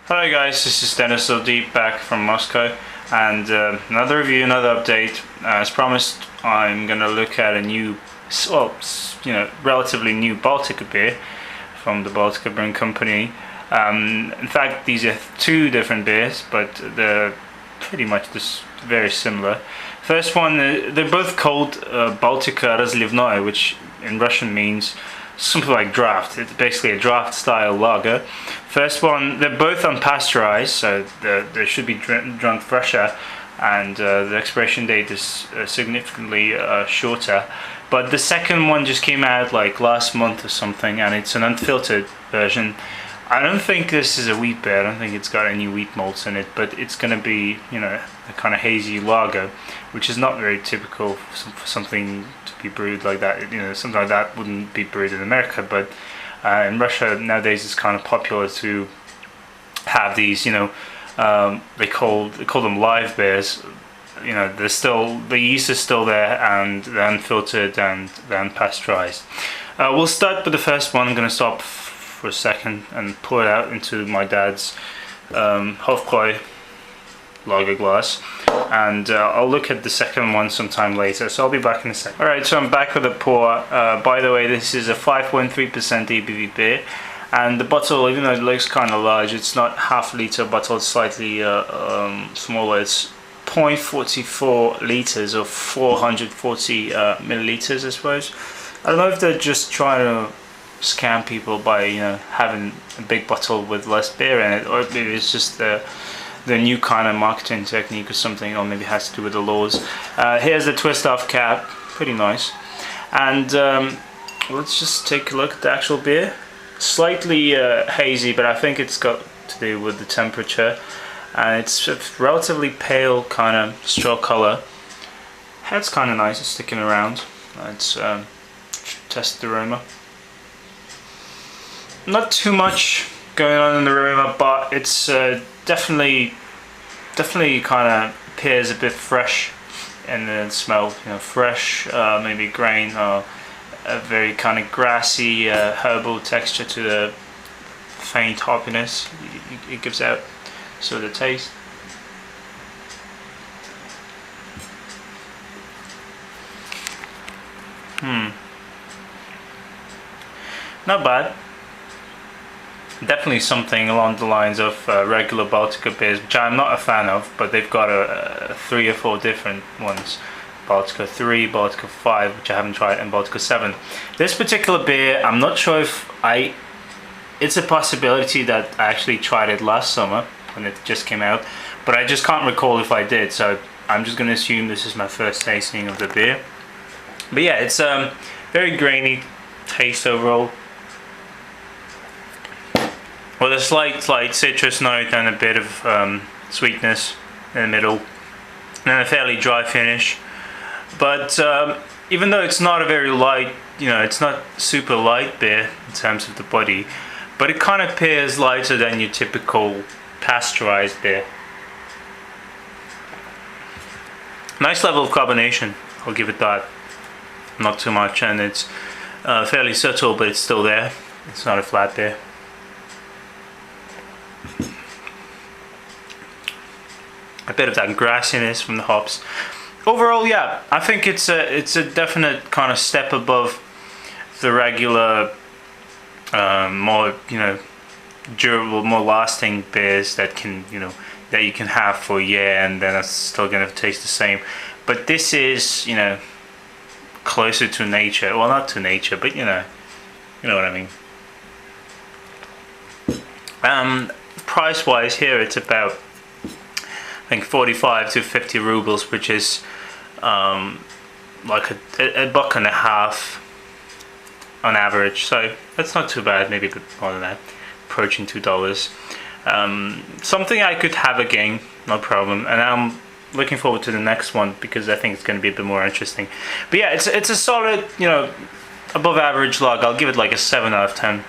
Hello guys, this is DenisLD back from Moscow, and another review, another update. As promised, I'm going to look at a new, relatively new Baltika beer from the Baltika Brewing Company. In fact, these are two different beers, but they're pretty much just very similar. First one, they're both called Baltika Razlivnoe, which in Russian means something like draft. It's basically a draft style lager. First one, they're both unpasteurized, so they should be drunk fresher, and the expiration date is significantly shorter. But the second one just came out like last month or something, and it's an unfiltered version. I don't think this is a wheat beer. I don't think it's got any wheat malts in it, but it's going to be, a kind of hazy lager, which is not very typical for something to be brewed like that. Something like that wouldn't be brewed in America, but in Russia nowadays it's kind of popular to have these, they call them live beers. They're still, the yeast is still there, and they're unfiltered and they're unpasteurized. We'll start with the first one. I'm going to stop for a second and pour it out into my dad's Hofbräu lager glass, and I'll look at the second one sometime later, so I'll be back in a second. Alright, so I'm back with a pour. By the way, this is a 5.3% ABV beer, and the bottle, even though it looks kind of large, it's not half liter bottle, it's slightly smaller. It's 0.44 liters or 440 milliliters, I suppose. I don't know if they're just trying to scam people by having a big bottle with less beer in it, or maybe it's just the new kind of marketing technique or something, or maybe it has to do with the laws. Here's the twist off cap, pretty nice. And let's just take a look at the actual beer. Slightly hazy, but I think it's got to do with the temperature, and it's a relatively pale kind of straw color. Head's kind of nice, it's sticking around. Let's test the aroma. Not too much going on in the aroma, but it's definitely kind of appears a bit fresh in the smell. Fresh, maybe grain, or a very kind of grassy, herbal texture to the faint hoppiness it gives out. So the taste. Not bad. Definitely something along the lines of regular Baltika beers, which I'm not a fan of, but they've got 3 or 4 different ones. Baltika 3, Baltika 5, which I haven't tried, and Baltika 7. This particular beer, I'm not sure if it's a possibility that I actually tried it last summer when it just came out, but I just can't recall if I did, so I'm just going to assume this is my first tasting of the beer. But yeah, it's very grainy taste overall, with a slight citrus note and a bit of sweetness in the middle, and a fairly dry finish. But even though it's not a very light, it's not super light beer in terms of the body, but it kind of appears lighter than your typical pasteurized beer. Nice level of carbonation, I'll give it that. Not too much, and it's fairly subtle, but it's still there. It's not a flat beer. A bit of that grassiness from the hops. Overall, yeah, I think it's a definite kind of step above the regular, more durable, more lasting beers that can that you can have for a year and then it's still gonna taste the same. But this is closer to nature. Well, not to nature, but you know what I mean. Price-wise, here it's about, I think, 45 to 50 rubles, which is like a buck and a half on average. So that's not too bad. Maybe a bit more than that, approaching $2. Something I could have again, no problem. And I'm looking forward to the next one because I think it's going to be a bit more interesting. But yeah, it's a solid, above average lager. I'll give it like a 7 out of 10.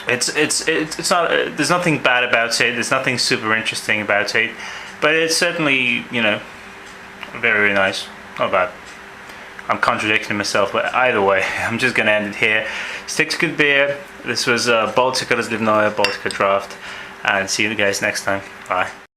It's not. There's nothing bad about it. There's nothing super interesting about it, but it's certainly very, very nice. Not bad. I'm contradicting myself, but either way, I'm just gonna end it here. Sticks good beer. This was Baltika Razlivnoe, Baltika Draft. and see you guys next time. Bye.